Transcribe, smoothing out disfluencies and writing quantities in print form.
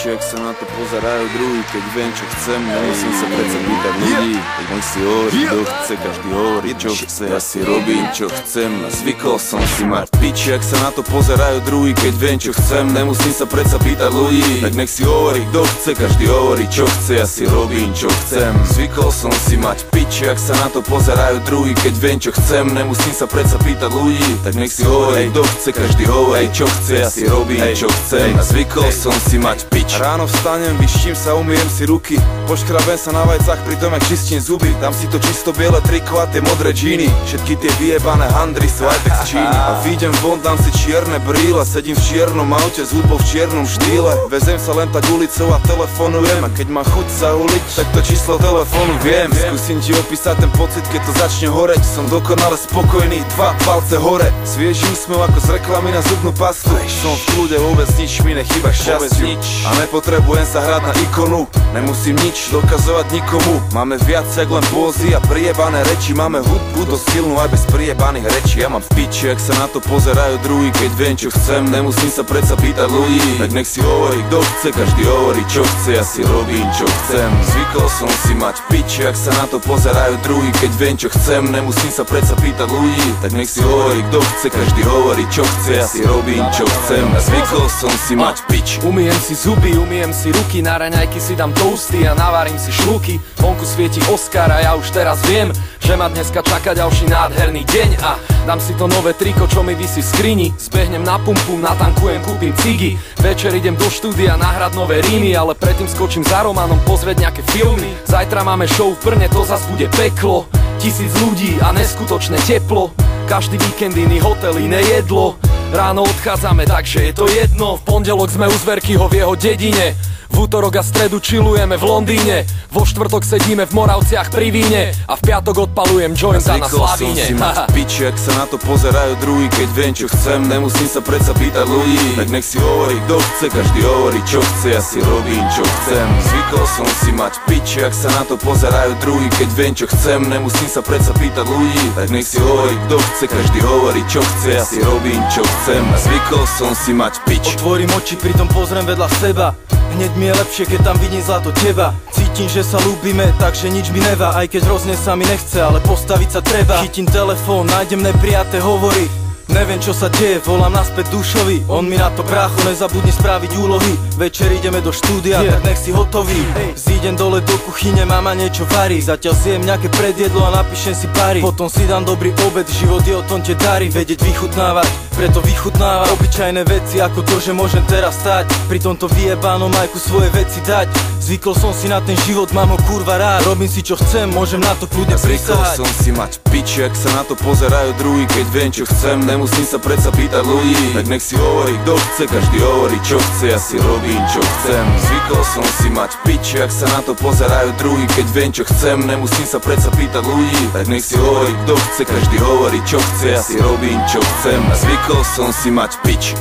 piči, ak sa na to pozerajú druhý. Keď viem, čo chcem, nemusím sa predsa pýtať ľudí. Tak nech si hovorí, kto chce, každý hovorí, čo chce. Ja si robím, čo chcem, a zvykol som si mať piči, ak sa na to pozerajú druhý. Keď viem, čo chcem, nemusím sa predsa pýtať ľudí. Tak nech si hovorí, kto chce, každý hovorí, čo chce. Ja si robím, čo chcem, zvykol som si mať piči, ak sa na to pozerajú druhý. Keď viem, čo chcem, nemusím sa predsa pýtať ľudí. Tak nech si hovorí, kto chce, každý hovorí, čo chce. Ja si robím, čo chcem, a zvykol som si mať pič. Ráno vstanem, vyštím sa, umyjem si ruky, poškrabem sa na vajcach, pritom jak čistím zuby. Dám si to čisto biele triko a tie modré džíny, všetky tie vyjebané handry sú aj tak z Číny. A vyjdem von, dám si čierne brýle, sedím v čiernom aute s hudbou v čiernom štýle. Vezem sa len tak ulicou a telefonujem, a keď mám chuť sa uliť, tak to číslo telefónu viem. Skúsim ti opísať ten pocit, keď to začne horeť. Som dokonale spokojný, dva palce hore, svieži úsmev ako z reklamy na zubnú pastu. Som v kľude, vôbec nič mi nechýba k šťastiu, a nepotrebujem sa hrať na ikonu. Nemusím nič dokazovať nikomu. Máme viac jak len pózy a priebané reči. Máme hudbu dosť silnú aj bez priebaných rečí. Ja mám v piči, ak sa na to pozerajú druhý. Keď viem, čo chcem, nemusím sa predsa pýtať ľudí. Tak nech si hovorí, kto chce, každý hovorí, čo chce. Ja si robím, čo chcem, zvykol som si mať piči, ak sa na to pozerajú druhý. Keď viem, čo chcem, nemusím sa predsa pýtať ľudí. Tak nech si hovorí, kto chce, každý hovorí, čo chce. Ja si robím, čo chcem, a zvykol som si mať piči. Umyjem si zuby, umyjem si ruky, na raňajky si dám toasty a navarím si šľuky. Vonku svieti Oscar a ja už teraz viem, že ma dneska čaká ďalší nádherný deň. A dám si to nové triko, čo mi visí v skrini, zbehnem na pumpu, natankujem, kúpim cigy. Večer idem do štúdia nahrať nové rímy, ale predtým skočím za Romanom pozrieť nejaké filmy. Zajtra máme show v Brne, to zas bude peklo. 1000 ľudí a neskutočné teplo, každý víkend iný hotel, iné jedlo. Ráno odchádzame, takže je to jedno. V pondelok sme u Zverkyho v jeho dedine, v útorok a stredu chillujeme v Londýne, vo štvrtok sedíme v Moravciach pri víne a v piatok odpalujem jointa na Slavíne. Zvykol som si mať piči, ak sa na to pozerajú druhý. Keď viem, čo chcem, nemusím sa predsa pýtať ľudí. Tak nech si hovorí, kto chce, každý hovorí, čo chce. Ja si robím, čo chcem, zvykol som si mať piči, ak sa na to pozerajú druhý. Keď viem, čo chcem, nemusím sa predsa pýtať ľudí. Tak nech si hovorí, kto chce, každý hovorí, čo chce. Ja si robím, čo chcem, a zvykol som si mať piči. Otvorím oči, pritom pozriem vedľa seba. Hneď mi je lepšie, keď tam vidím zlato teba. Cítim, že sa ľúbime, takže nič mi nevá. Aj keď hrozne sa mi nechce, ale postaviť sa treba. Chytím telefón, nájdem neprijaté hovory. Neviem, čo sa deje, volám naspäť Dušovi. On mi na to, brácho, nezabudni spraviť úlohy. Večer ideme do štúdia, tak nech si hotový. Zídem dole do kuchyne, mama niečo varí. Zatiaľ zjem nejaké predjedlo a napíšem si pary. Potom si dám dobrý obed, život je o tom tie dary. Vedieť vychutnávať, preto vychutnávam obyčajné veci, ako to, že môžem teraz stať. Pri tomto vyjebánom majku svoje veci dať. Zvykol som si na ten život, mám ho kurva rád. Robím si čo chcem, môžem na to kľudne prisahať. Zvykol som si mať piči, ak sa na to pozerajú druhý. Keď viem, čo chcem, nemusím sa predsa pýtať ľudí. Tak nech si hovorí, kto chce, každý hovorí, čo chce. Ja si robím, čo chcem, zvykol som si mať piči, ak sa na to pozerajú druhý. Keď viem, čo chcem, nemusím sa predsa pýtať ľudí. Tak nech si hovorí, kto chce, každý hovorí, čo chce. Ja si robím, čo chcem, a zvykol som si mať piči.